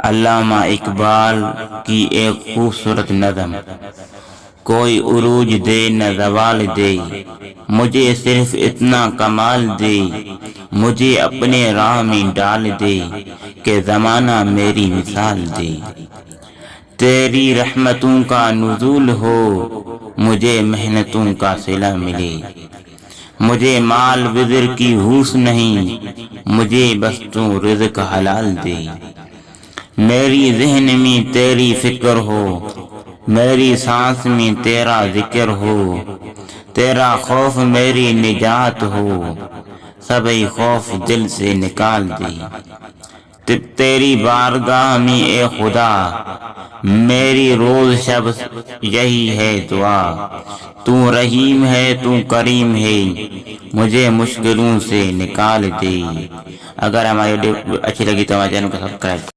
علامہ اقبال کی ایک خوبصورت نظم۔ کوئی عروج دے نہ زوال دے، مجھے صرف اتنا کمال دے، مجھے اپنے راہ میں ڈال دے کہ زمانہ میری مثال دے۔ تیری رحمتوں کا نزول ہو، مجھے محنتوں کا صلہ ملے، مجھے مال وزر کی ہوس نہیں، مجھے بس تو رزق حلال دے۔ میری ذہن میں تیری فکر ہو، میری سانس میں تیرا ذکر ہو، تیرا خوف میری نجات ہو، سبھی خوف دل سے نکال دے۔ تیری بارگاہ میں اے خدا، میری روز شب یہی ہے دعا، تو رحیم ہے تو کریم ہے، مجھے مشکلوں سے نکال دے۔ اگر ہماری ویڈیو اچھی لگی تو ہمارے چینل کو سبسکرائب